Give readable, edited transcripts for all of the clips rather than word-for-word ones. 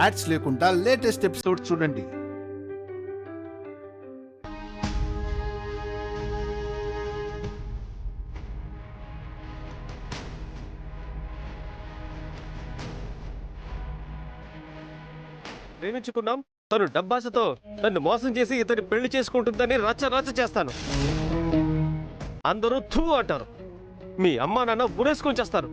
Ads లేకుండా latest episode చూడండి. ప్రేమించుకున్నాం, తను డబ్బాసతో నన్ను మోసం చేసి ఇతని పెళ్లి చేసుకుంటుందని రచ్చ చేస్తాను. అందరూ థూ అంటారు. మీ అమ్మా నాన్న ఉరేసుకొని చేస్తారు.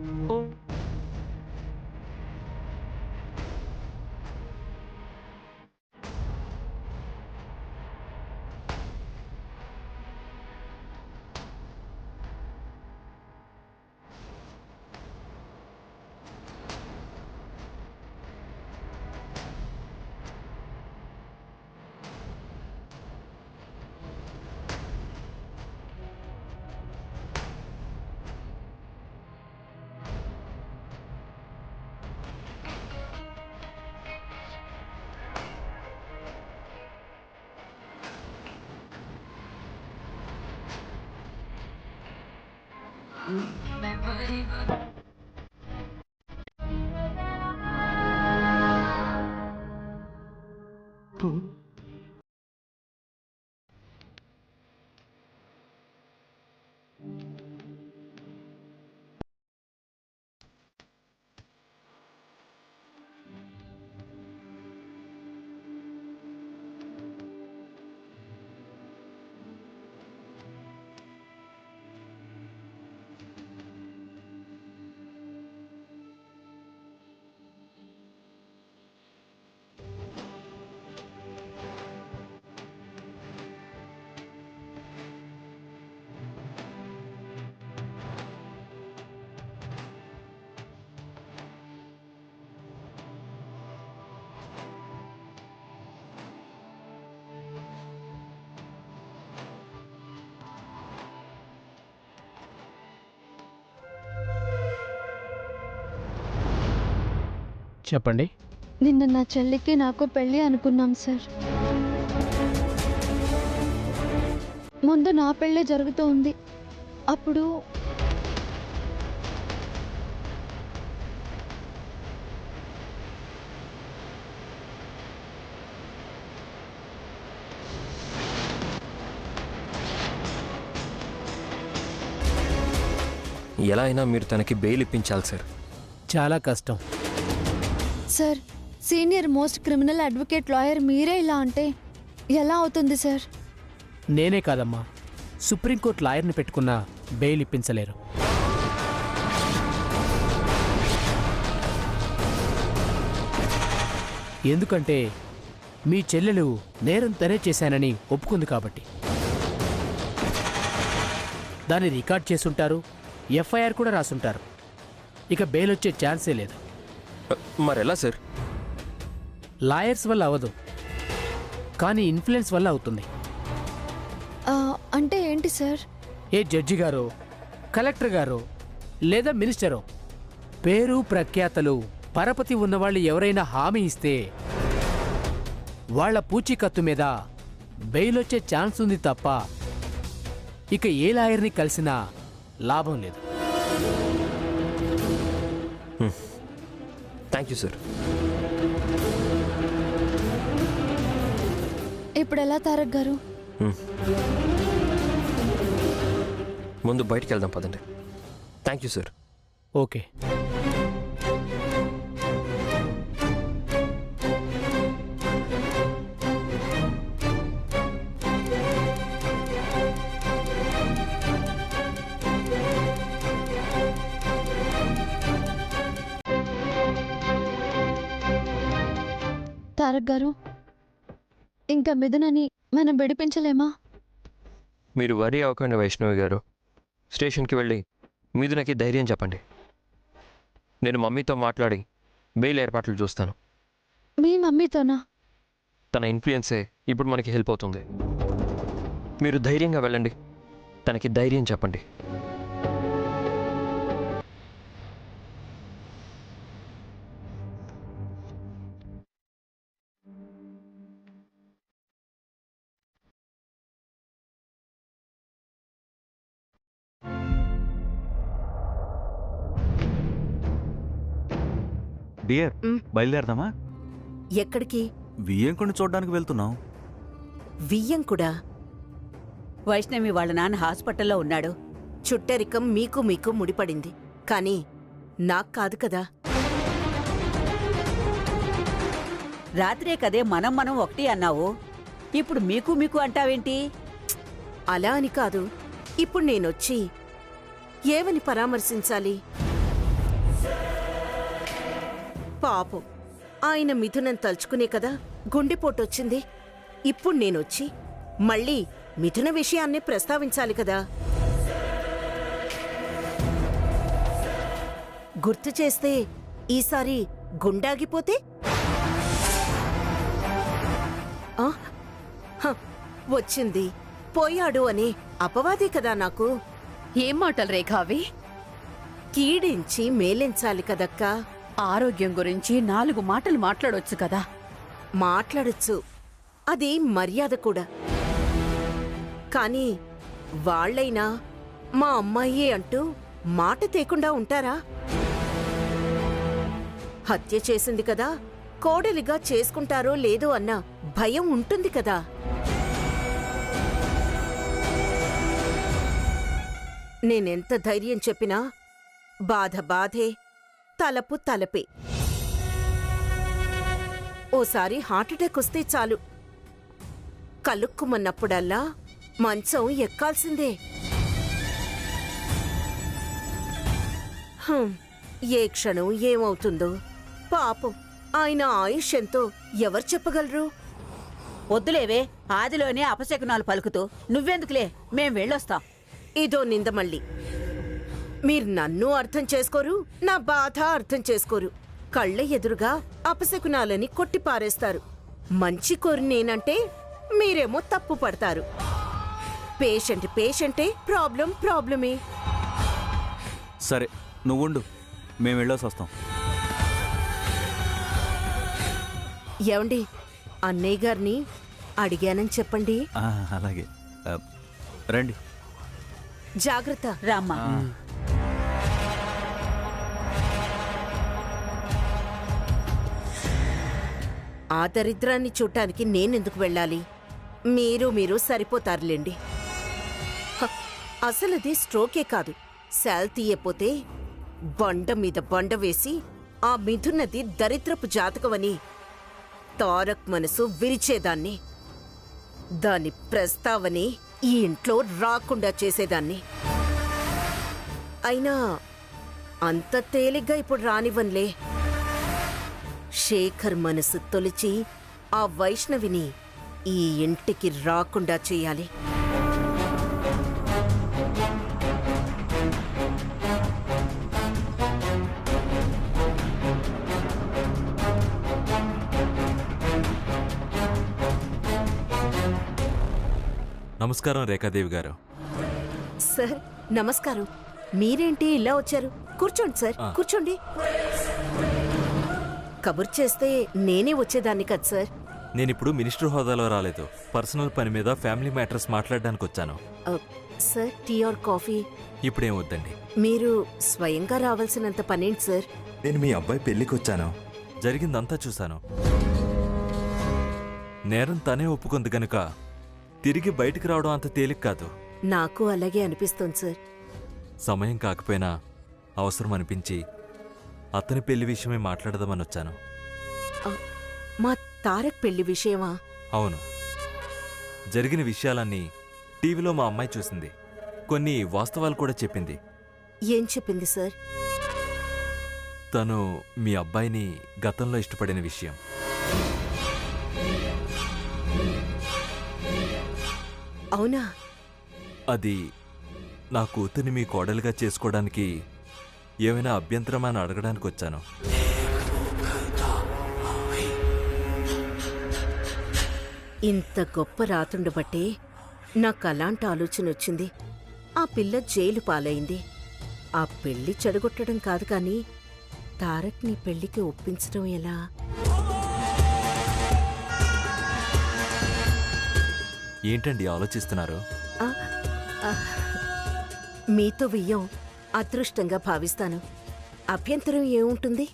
చెప్పండి. నిన్న నా చెల్లికి నాకు పెళ్ళి అనుకున్నాం సార్. ముందు నా పెళ్ళే జరుగుతూ ఉంది. అప్పుడు ఎలా అయినా మీరు తనకి బెయిల్ ఇప్పించాలి సార్. చాలా కష్టం sir, senior most criminal advocate lawyer మీరే ఇలా అంటే ఎలా అవుతుంది సార్? నేనే కాదమ్మా, సుప్రీంకోర్టు లాయర్ని పెట్టుకున్న బెయిల్ ఇప్పించలేరు. ఎందుకంటే మీ చెల్లెలు నేరం తనే చేశానని ఒప్పుకుంది కాబట్టి. దాన్ని రికార్డ్ చేసుంటారు, ఎఫ్ఐఆర్ కూడా రాసుంటారు. ఇక బెయిల్ వచ్చే ఛాన్సే లేదు. మరెలా సార్? లాయర్స్ వల్ల అవ్వదు, కానీ ఇన్ఫ్లుయెన్స్ వల్ల అవుతుంది. అంటే ఏంటి సార్? ఏ జడ్జి గారో, కలెక్టర్ గారో లేదా మినిస్టరో పేరు ప్రఖ్యాతలు పరపతి ఉన్నవాళ్ళు ఎవరైనా హామీ ఇస్తే వాళ్ల పూచీకత్తు మీద బెయిల్ వచ్చే ఛాన్స్ ఉంది తప్ప ఇక ఏ లాయర్ని కలిసినా లాభం లేదు. Thank you sir. ఇప్పుడు ఎలా తారక్ గారు? ముందు బయటికి వెళ్దాం పదండి. Thank you sir. Okay. Tarak గారు, ఇంకా మిథునని మనం విడిపించలేమా? మీరు వరీ అవ్వకండి వైష్ణవి గారు. స్టేషన్కి వెళ్ళి మీదునకి ధైర్యం చెప్పండి. నేను మమ్మీతో మాట్లాడి బెయిల్ ఏర్పాట్లు చూస్తాను. మీ మమ్మీతోనా? తన ఇన్ఫ్లుయెన్సే ఇప్పుడు మనకి హెల్ప్ అవుతుంది. మీరు ధైర్యంగా వెళ్ళండి, తనకి ధైర్యం చెప్పండి. డియర్, బయలుదేరదామా? ఎక్కడికి? వియ్యంకుని చూడ్డానికి వెళ్తున్నాం. వియ్యంకుడా? వైష్ణవి వాళ్ళ నాన్న హాస్పిటల్లో ఉన్నాడు. చుట్టరికం మీకు ముడిపడింది, కానీ నాకు కాదు కదా. రాత్రే కదే మనం ఒకటి అన్నావు, ఇప్పుడు మీకు అంటావేంటి? అలా అని కాదు. ఇప్పుడు నేనొచ్చి ఏమని పరామర్శించాలి? పాపం, ఆయన మిథునం తలుచుకునే కదా గుండెపోటొచ్చింది. ఇప్పుడు నేనొచ్చి మళ్ళీ మిథున విషయాన్నే ప్రస్తావించాలి కదా. గుర్తు చేస్తే ఈసారి గుండాగిపోతే? వచ్చింది పోయాడు అని అపవాదే కదా నాకు. ఏం మాటలు రేఖ అవి? కీడించి మేలించాలి కదక్కా. ఆరోగ్యం గురించి 4 మాటలు మాట్లాడొచ్చు కదా. మాట్లాడొచ్చు, అది మర్యాద కూడా. కానీ వాళ్ళైనా మా అమ్మాయే అంటూ మాట తేకుండా ఉంటారా? హత్య చేసింది కదా, కోడలిగా చేసుకుంటారో లేదో అన్న భయం ఉంటుంది కదా. నేనెంత ధైర్యం చెప్పినా బాధ బాధే, తలపు తలపే. ఓసారి హార్ట్అటాక్ వస్తే చాలు, కలుక్కుమన్నప్పుడల్లా మంచం ఎక్కాల్సిందే. ఏ క్షణం ఏమవుతుందో పాపం. ఆయన ఆయుష్ ఎంతో ఎవరు చెప్పగలరు? వద్దులేవే, ఆదిలోనే అపశకునాలు పలుకుతూ నువ్వెందుకులే, మేం వెళ్ళొస్తాం. ఇదో నింద మళ్ళీ. మీరు నన్ను అర్థం చేసుకోరు, నా బాధ అర్థం చేసుకోరు. కళ్ళ ఎదురుగా అపశకునాలని కొట్టిపారేస్తారు. మంచి కోరి నేనంటే మీరేమో తప్పు పడతారు. పేషెంటే, ప్రాబ్లమే. సరే నువ్వుండు, మేము వెళ్ళేసి వస్తాం. ఏమండి, అన్నయ్య గారిని అడిగానని చెప్పండి. అలాగే, రండి. జాగ్రత్త. రామ్మా. ఆ దరిద్రాన్ని చూడటానికి నేనెందుకు వెళ్ళాలి? మీరు సరిపోతారులేండి. అసలది స్ట్రోకే కాదు, శాల్ తీయపోతే బండ మీద బండ వేసి ఆ మిథున్నది దరిద్రపు జాతకమని తారక్ మనసు విరిచేదాన్ని. దాని ప్రస్తావనే ఈ ఇంట్లో రాకుండా చేసేదాన్ని. అయినా అంత తేలిగ్గా ఇప్పుడు రానివ్వనులే. శేఖర్ మనసు తొలిచి ఆ వైష్ణవిని ఈ ఇంటికి రాకుండా చేయాలి. నమస్కారం రేఖాదేవి గారు. సార్ నమస్కారం. మీరేంటి ఇలా వచ్చారు? కూర్చోండి సార్, కూర్చోండి. కబుర్ చేస్తే నేనే వచ్చేదాన్ని కదా సార్. నేనిప్పుడు మినిస్టర్ హోదాలో రాలేదు, పర్సనల్ పని మీద ఫ్యామిలీ మ్యాటర్స్ మాట్లాడడానికి వచ్చాను. Sir tea or coffee? ఇప్పుడేం వద్దండి. మీరు స్వయంగా రావాల్సినంత పనేంటి సార్? నేను మీ అబ్బాయి పెళ్లికి వచ్చాను, జరిగిందంతా చూశాను. నేరం తనే ఒప్పుకుంది గనుక తిరిగి బయటికి రావడం అంత తేలిక కాదు. నాకు అలాగే అనిపిస్తోంది సార్. సమయం కాకపోయినా అవసరం అనిపించి అతని పెళ్లి విషయమే మాట్లాడదామని వచ్చాను. మా తారక్ పెళ్లి విషయమా? అవును, జరిగిన విషయాలన్నీ టీవీలో మా అమ్మాయి చూసింది, కొన్ని వాస్తవాలు కూడా చెప్పింది. ఏం చెప్పింది సార్? తను మీ అబ్బాయిని గతంలో ఇష్టపడిన విషయం. అవునా? అది నా కూతుర్ని మీ కోడలుగా చేసుకోవడానికి ఏమైనా అభ్యంతరమా అని అడగడానికి వచ్చాను. ఇంత గొప్ప రాతుండబట్టే నాకు అలాంటి ఆలోచన వచ్చింది. ఆ పిల్ల జైలు పాలైంది. ఆ పెళ్లి చెడగొట్టడం కాదు కానీ తారక్ నీ పెళ్లికి ఒప్పించడం ఎలా? ఏంటండి ఆలోచిస్తున్నారు? మీతో వియ్యం అదృష్టంగా భావిస్తాను. అభ్యంతరం ఏముంటుంది?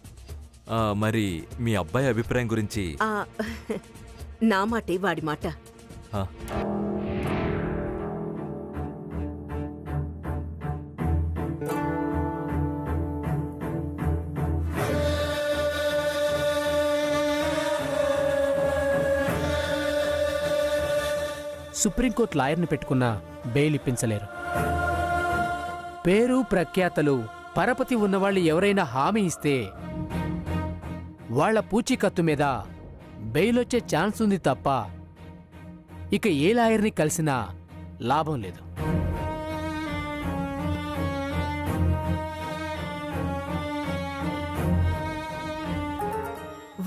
మరి మీ అబ్బాయి అభిప్రాయం గురించి ఆ, నా మాటే వాడి మాట. ఆ, సుప్రీంకోర్టు లాయర్ని పెట్టుకున్న బెయిల్ ఇప్పించలేరు. పేరు ప్రఖ్యాతలు పరపతి ఉన్నవాళ్ళు ఎవరైనా హామీ ఇస్తే వాళ్ల పూచీకత్తు మీద బెయిల్ వచ్చే ఛాన్స్ ఉంది తప్ప ఇక ఏ లాయర్ని కలిసినా లాభం లేదు.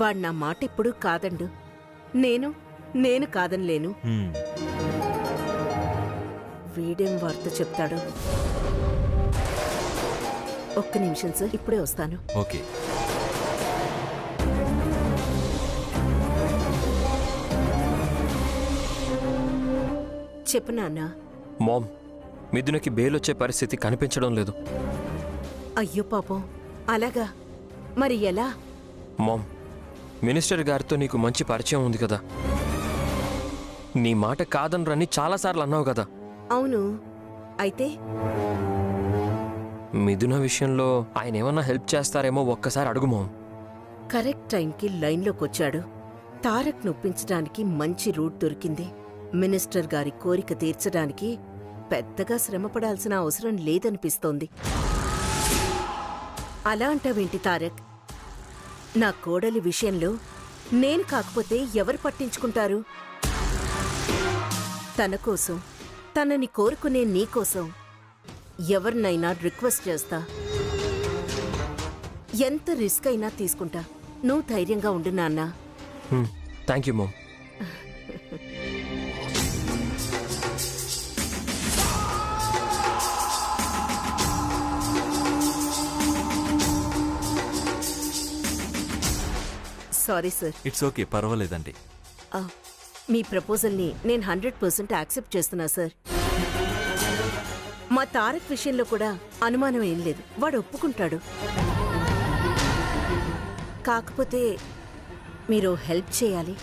వాడు నా మాట ఎప్పుడూ కాదండు. నేను కాదనిలేను. హ్మ్. వీడేం వార్త చెప్తాడు. ఒక్క నిమిషం సార్, ఇప్పుడే వస్తాను. ఓకే. చెప్పు నాన్న. మామ్, మిథునకి బెయిల్ వచ్చే పరిస్థితి కనిపించడం లేదు. అయ్యో పాపం, అలాగా? మరి ఎలా? మామ్, మినిస్టర్ గారితో నీకు మంచి పరిచయం ఉంది కదా. నీ మాట కాదనరని చాలాసార్లు అన్నావు కదా. అవును, అయితే మిథున విషయంలో ఆయన ఏమన్నా హెల్ప్ చేస్తారేమో ఒక్కసారి అడుగు మామ్. కరెక్ట్ టైంకి లైన్లోకి వచ్చాడు. తారక్ నొప్పించడానికి మంచి రూట్ దొరికింది. మినిస్టర్ గారి కోరిక తీర్చడానికి పెద్దగా శ్రమపడాల్సిన అవసరం లేదనిపిస్తోంది. అలా అంటావేంటి తారక్? నా కోడలి విషయంలో నేను కాకపోతే ఎవరు పట్టించుకుంటారు? తన కోసం, తనని కోరుకునే నీకోసం ఎవరినైనా రిక్వెస్ట్ చేస్తా. ఎంత రిస్క్ అయినా తీసుకుంటా. నువ్వు ధైర్యంగా ఉండు నాన్నా. Thank you ma'am. Sorry sir. It's okay, పర్వాలేదండి. మీ ప్రపోజల్ని నేను 100% యాక్సెప్ట్ చేస్తున్నా సార్. మా తారక్ విషయంలో కూడా అనుమానం ఏం లేదు, వాడు ఒప్పుకుంటాడు. కాకపోతే మీరు హెల్ప్ చేయాలి.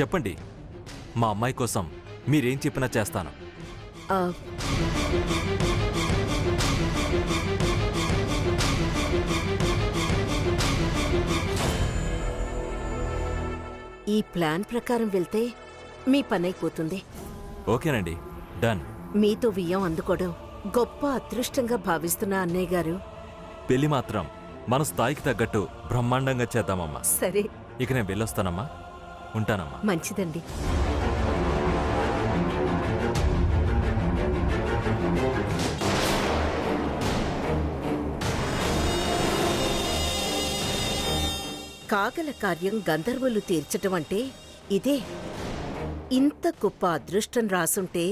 చెప్పండి, మా అమ్మాయి కోసం మీరేం చెప్పినా చేస్తాను. ఆ, ఈ ప్లాన్ ప్రకారం వెళ్తే మీ పనైపోతుంది. ఓకేనండి, డన్. మీతో వియ్యం అందుకోవడం గొప్ప అదృష్టంగా భావిస్తున్నా అన్నయ్య గారు. పెళ్లి మాత్రం మన స్థాయికి తగ్గట్టు బ్రహ్మాండంగా చేద్దామమ్మా. సరే, ఇక నేను వెళ్ళొస్తానమ్మా. ఉంటానమ్మా. మంచిదండి. కాగల కార్యం గంధర్వులు తీర్చటం అంటే ఇదే. ఇంత గొప్ప అదృష్టం రాసుంటే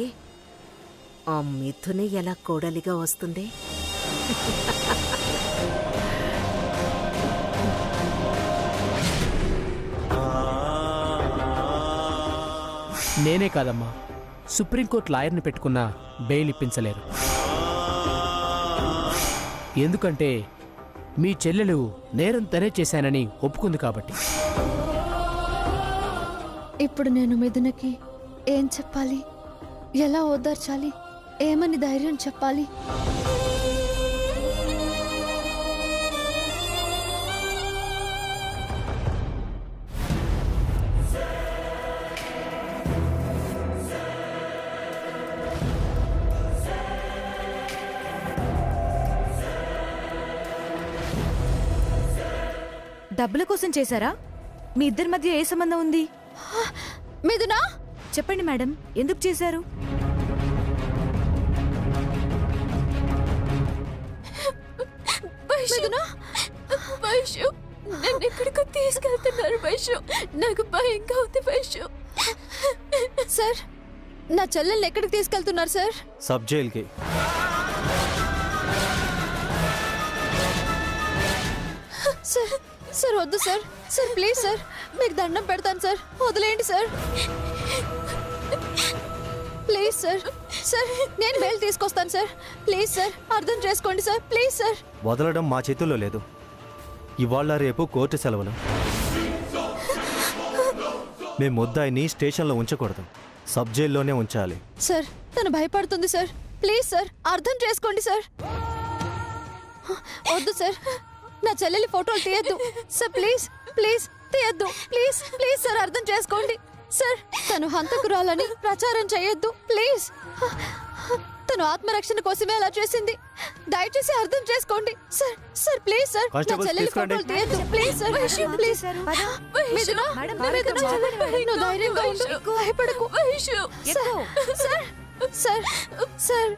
ఆ మిథునే ఎలా కోడలిగా వస్తుంది? నేనే కాదమ్మా, సుప్రీంకోర్టు లాయర్ని పెట్టుకున్న బెయిల్ ఇప్పించలేరు. ఎందుకంటే మీ చెల్లెలు నేరం తనే చేశానని ఒప్పుకుంది కాబట్టి. ఇప్పుడు నేను మిథునకి ఏం చెప్పాలి? ఎలా ఓదార్చాలి? ఏమని ధైర్యం చెప్పాలి? డబ్బుల కోసం చేశారా? మీ ఇద్దరి మధ్య ఏ సంబంధం ఉంది? మిథునా, చెప్పండి మేడం, ఎందుకు చేశారు? మిథునా, వైషు నన్ను ఎక్కడికో తీసుకెళ్తున్నారు వైషు. నాకు భయంగా ఉంది వైషు. సార్, నా చెల్లెల్ని ఎక్కడికి తీసుకెళ్తున్నారు సార్? సబ్ జైల్కి. సార్, సార్ వద్దు సార్. సార్ ప్లీజ్ సార్, మీకు దండం పెడతాను సార్, వదిలేయండి సార్. Please sir. సార్, నేను బెయిల్ తీసుకొస్తాను సార్. ప్లీజ్ సార్, అర్థం చేసుకోండి సార్. Please sir. వదలడం మా చేతుల్లో లేదు. ఇవాళ రేపు కోర్టు సెలవులు. మేము ముద్దాయిని స్టేషన్లో ఉంచకూడదు, సబ్ జైల్లోనే ఉంచాలి. సార్ తను భయపడుతుంది సార్. ప్లీజ్ సార్ అర్థం చేసుకోండి సార్. వద్దు సార్, నా చెల్లెలి ఫోటోలు తీయద్దు సార్. ప్లీజ్ ప్లీజ్ తీయద్దు. ప్లీజ్ ప్లీజ్ సార్ అర్థం చేసుకోండి సార్. తను హంతకురాలని ప్రచారం చేయొద్దు ప్లీజ్. తను ఆత్మరక్షణ కోసమే అలా చేసింది. దయచేసి అర్థం చేసుకోండి సార్. సార్ ప్లీజ్ సార్, నా చెల్లెలి ఫోటోలు తీయద్దు ప్లీజ్ సార్. ప్లీజ్ మిథున, నువ్వు ధైర్యంగా ఉండు, భయపడకు. సార్ సార్ సార్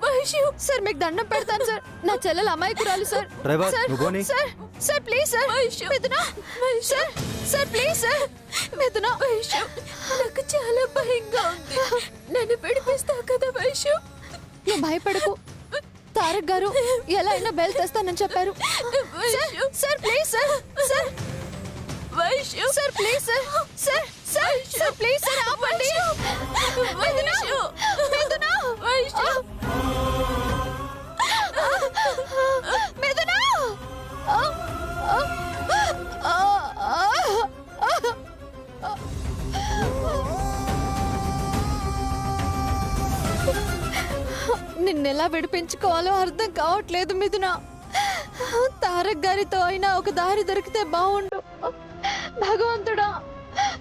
సార్ మీకు దండం పెడతాను సార్. నా చెల్లెలు అమాయకురాలు sir. Sir sir please sir. మిథున సార్, సార్ ప్లీజ్ సార్. మిథున, నాకు చాలా భయంగా ఉంది. నన్ను విడిపిస్తావు కదా వైషు? నువ్వు భయపడకు. తారక్ గారు ఎలా అయినా బెల్ తెస్తానని చెప్పారు. Sir please sir. Sir Vaishu, sir please sir. Sir sir sir please sir ఆపండి. మిథున, మిథున, మిథున. నిన్నెలా విడిపించుకోవాలో అర్థం కావట్లేదు మిథున. తారక్ గారితో అయినా ఒక దారి దొరికితే బాగుండు. భగవంతుడా,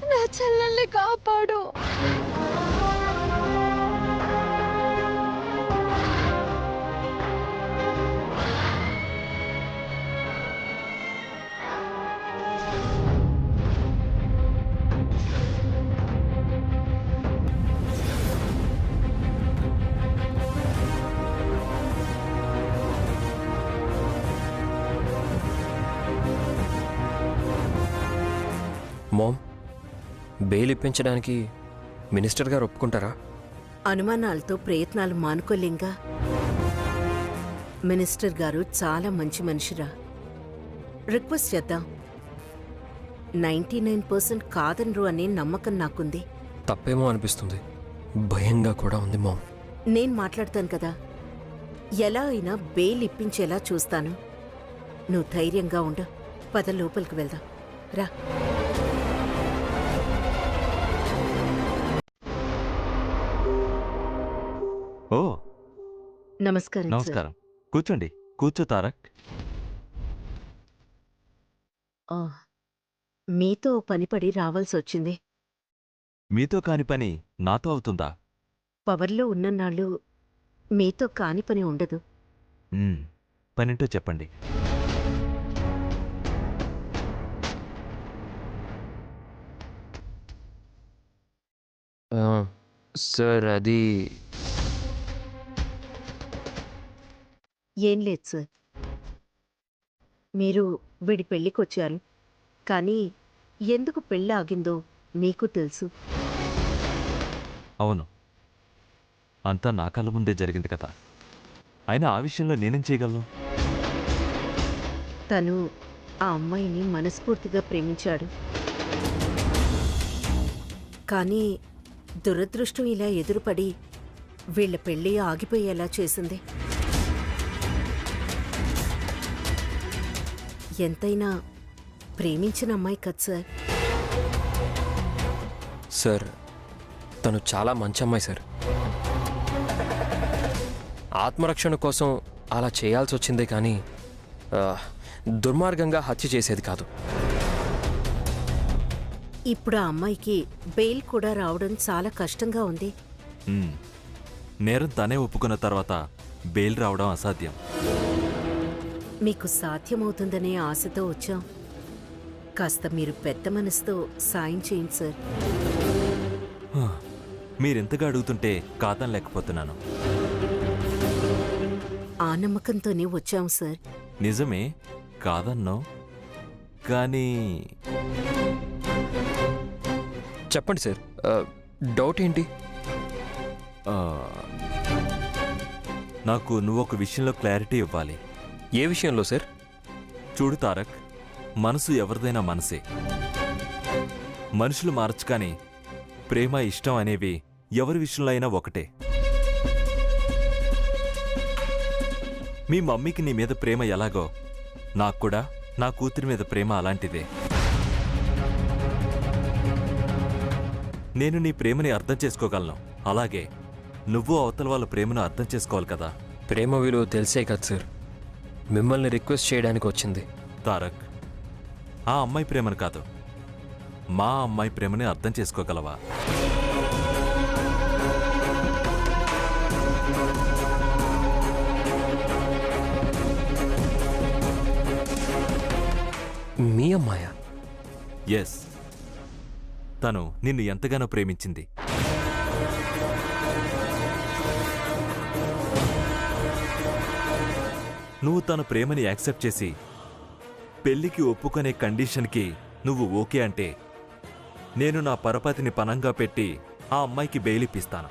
నా చెల్లెల్ని కాపాడు. మామ్, బెయిల్ ఇప్పించడానికి మినిస్టర్ గారు ఒప్పుకుంటారా? అనుమానాలతో ప్రయత్నాలు మానుకోలేంగా. మినిస్టర్ గారు చాలా మంచి మనిషిరా. రిక్వెస్ట్ చేద్దాం. 99% కాదనరు అనే నమ్మకం నాకుంది. తప్పేమో అనిపిస్తుంది, భయంగా కూడా ఉంది మామ్. నేను మాట్లాడతాను కదా, ఎలా అయినా బెయిల్ ఇప్పించేలా చూస్తాను. నువ్వు ధైర్యంగా ఉండు. పద లోపలికి వెళ్దాం రా. ఓ నమస్కారం. నమస్కారం. కూర్చోండి. కూర్చో తారక్. మీతో పనిపడి రావాల్సి వచ్చింది. మీతో కాని పని నాతో అవుతుందా? పవర్లో ఉన్ననాళ్ళు మీతో కాని పని ఉండదు. పనింటో చెప్పండి. సార్ అది ఏం లేదు సార్. మీరు వీడి పెళ్ళికొచ్చారు, కానీ ఎందుకు పెళ్ళి ఆగిందో మీకు తెలుసు. అవును, అంతా నా కళ్ళ ముందే జరిగింది కదా. అయినా ఆ విషయంలో నేనేం చేయగలను? తను ఆ అమ్మాయిని మనస్ఫూర్తిగా ప్రేమించాడు. కానీ దురదృష్టం ఇలా ఎదురుపడి వీళ్ల పెళ్ళి ఆగిపోయేలా చేసింది. ఎంతైనా ప్రేమించిన అమ్మాయి కదా సార్. సార్, తను చాలా మంచి అమ్మాయి సార్. ఆత్మరక్షణ కోసం అలా చేయాల్సి వచ్చిందే కానీ దుర్మార్గంగా హత్య చేసేది కాదు. ఇప్పుడు ఆ అమ్మాయికి బెయిల్ కూడా రావడం చాలా కష్టంగా ఉంది. నేరం తనే ఒప్పుకున్న తర్వాత బెయిల్ రావడం అసాధ్యం. మీకు సాధ్యమవుతుందనే ఆశతో వచ్చాం. కాస్త మీరు పెద్ద మనసుతో సాయం చేయండి సార్. మీరెంతగా అడుగుతుంటే కాదని లేకపోతున్నాను. ఆ నమ్మకంతోనే వచ్చాం సార్. నిజమే, కాదన్నో. కానీ చెప్పండి సార్, డౌట్ ఏంటి? నాకు నువ్వొక విషయంలో క్లారిటీ ఇవ్వాలి. ఏ విషయంలో సార్? చూడు తారక్, మనసు ఎవరిదైనా మనసే. మనుషులు మారచ్చు, కానీ ప్రేమ, ఇష్టం అనేవి ఎవరి విషయంలో అయినా ఒకటే. మీ మమ్మీకి నీ మీద ప్రేమ ఎలాగో నాకు కూడా నా కూతురి మీద ప్రేమ అలాంటిదే. నేను నీ ప్రేమని అర్థం చేసుకోగలను. అలాగే నువ్వు అవతల వాళ్ళ ప్రేమను అర్థం చేసుకోవాలి కదా. ప్రేమ విలువ తెలిసే కదా సార్ మిమ్మల్ని రిక్వెస్ట్ చేయడానికి వచ్చింది. తారక్, ఆ అమ్మాయి ప్రేమను కాదు, మా అమ్మాయి ప్రేమని అర్థం చేసుకోగలవా? మీ అమ్మాయా? ఎస్, తను నిన్ను ఎంతగానో ప్రేమించింది. నువ్వు తన ప్రేమని యాక్సెప్ట్ చేసి పెళ్లికి ఒప్పుకునే కండిషన్కి నువ్వు ఓకే అంటే నేను నా పరపతిని పనంగా పెట్టి ఆ అమ్మాయికి బెయిల్ ఇప్పిస్తాను.